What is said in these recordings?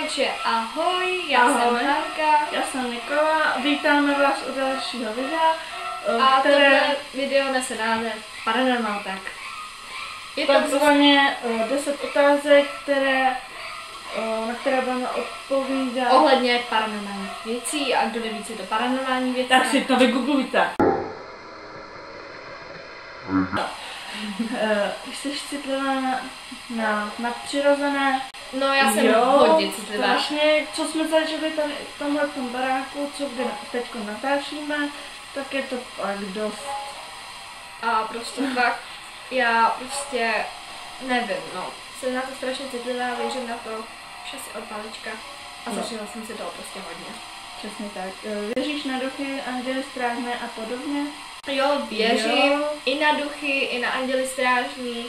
Takže ahoj, já jsem Hanka. Já jsem Nikola a vítáme vás u dalšího videa, Tohle video nese název Paranormal Tak. Je takzvaně 10 otázek, na které budeme odpovídat ohledně paranormálních věcí, a kdo neví, co je to paranormální věci, tak si to vygooglujte. Jsi citlivá na nadpřirozené? No, já jsem hodně citlivá. Strašně, co jsme zažili tady v tomhle baráku, co kde teď natáčíme, tak je to fakt dost. A prostě fakt, já prostě nevím, no. Jsem na to strašně citlivá, věřím na to už asi od malička a zažila jsem si toho prostě hodně. Přesně tak. Věříš na duchy, anděly strážné a podobně? Jo, věřím i na duchy, i na anděly strážní.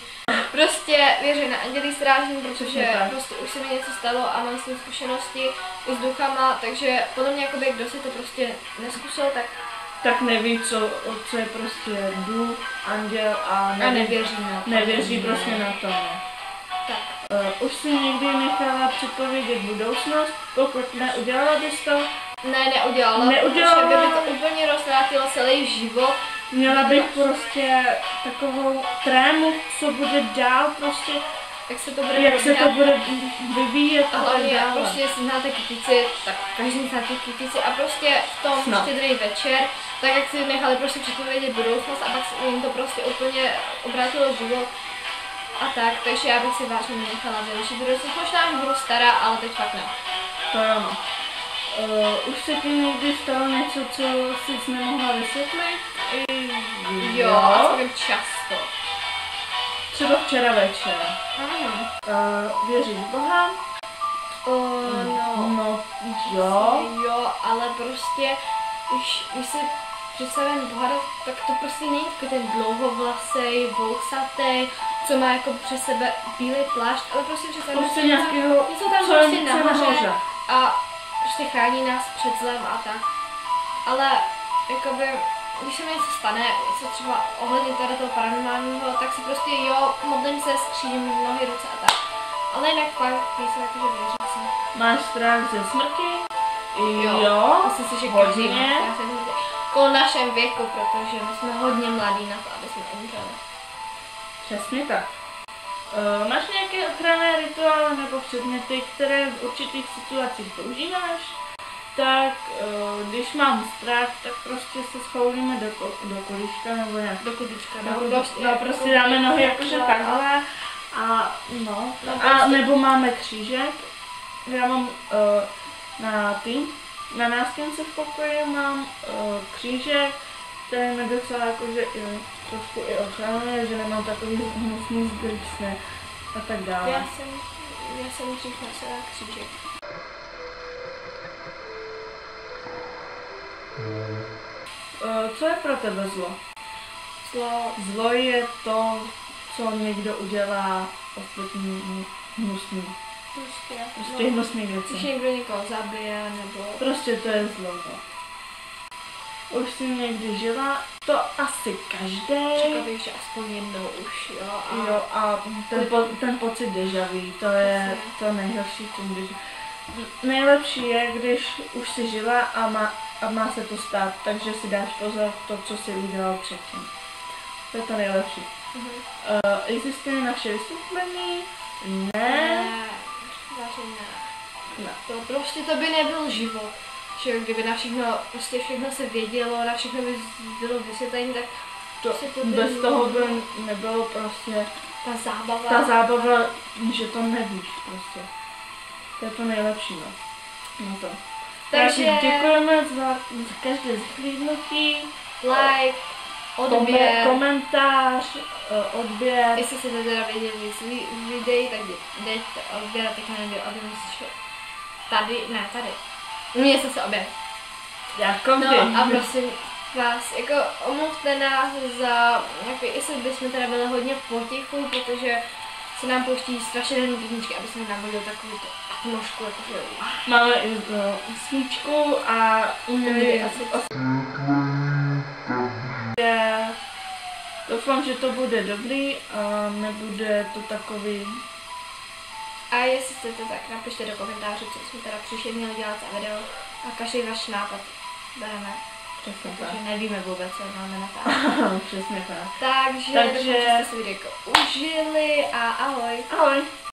Prostě věřím na anděly strážní, protože prostě už se mi něco stalo a mám s tím zkušenosti i s duchama, takže podle mě jakoby, kdo si to prostě neskusil, tak neví, co je prostě duch, anděl a nevěří na to. Nevěří prostě na to. Tak. Už jsi někdy nechala předpovědět budoucnost? Pokud neudělala bys to? Ne, neudělala. Protože by mi to úplně rozvrátilo celý život. Měla bych prostě takovou trému, co bude dál prostě. Jak se to bude vyvíjet a hlavně prostě, jestli znáte kytici, tak každý zná ty kytici a prostě v tom štědrý večer, tak jak si nechali prostě předpovědět budoucnost a pak se jim to prostě úplně obrátilo život a tak, takže já bych si vážně nenechala vyučit budoucnost. Možná už budu stará, ale teď fakt ne. To jo. Už se ti někdy stalo něco, co jsi nemohla vysvětlit? Jo, a to vím často. Třeba včera večer. Věříš v Boha? No, jo, ale prostě, když si představím Boha, tak to prostě není takový ten dlouhovlasej, vousatý, co má jako přes sebe bílý plášť, ale prostě představím něco tam prostě nahoře a prostě chrání nás před zlem a tak. Ale jakoby, když se mi něco stane, něco třeba ohledně toho paranormálního, tak si prostě modlím se, skřížím nohy, ruce a tak. Ale jinak fakt nejsem jakože věřící. Máš strach ze smrti? Jo. Myslím si, že každý má strach ze smrti. Po našem věku, protože my jsme hodně mladí na to, aby jsme umřeli. Přesně tak. Máš nějaké ochranné rituály nebo předměty, které v určitých situacích používáš? Tak když mám strach, tak prostě se schoulíme do količka nebo nějak. Do kudička, prostě dáme nohy jakože takhle. A nebo máme křížek. Já mám na nástěnce v pokoji mám křížek, který mi docela jakože trošku i ochranuje, že nemám takový hnusný zgrysne a tak dále. Já jsem dřív nosila křížek. Co je pro tebe zlo? Zlo je to, co někdo udělá ostatní hnusný. Prostě hnusný věci. Když někdo někoho zabije, nebo... Prostě to je zlo. Už jsi někdy žila? To asi každý. Řekla bych, že aspoň jednou už, jo. A ten pocit déjà vu, to je to nejhorší. Nejlepší je, když už jsi žila a má se to stát, takže si dáš pozor to, co jsi udělal předtím. To je to nejlepší. Existuje naše vysvětlení? Ne. To prostě to by nebyl život. Že kdyby na všechno se vědělo, na všechno by bylo vysvětlení, tak to bez toho by nebylo prostě ta zábava, že to nevíš prostě. To je to nejlepší, na to. Takže děkujeme za každé zhlídnutí, like, odběr, komentář, odběr. Jestli se to teda věděli víc videí, tak dejte odběr, tak nevím, aby myslíš tady. Mně se objev. A prosím vás, jako omluvte nás za, jako, jestli bychom teda byli hodně potichu, protože se nám pouští strašně denní písničky, aby jsme navodili takovou atmosféru, jakože... Máme i svíčku a doufám, že to bude dobrý a nebude to takový... A jestli chcete, tak napište do komentářů, co jsme teda příště měli dělat za video. A každý váš nápad bereme. Přesně tak. Protože nevíme vůbec, co máme natáčet. Přesně tak. Takže doufám, že jste si video užili a ahoj. Ahoj.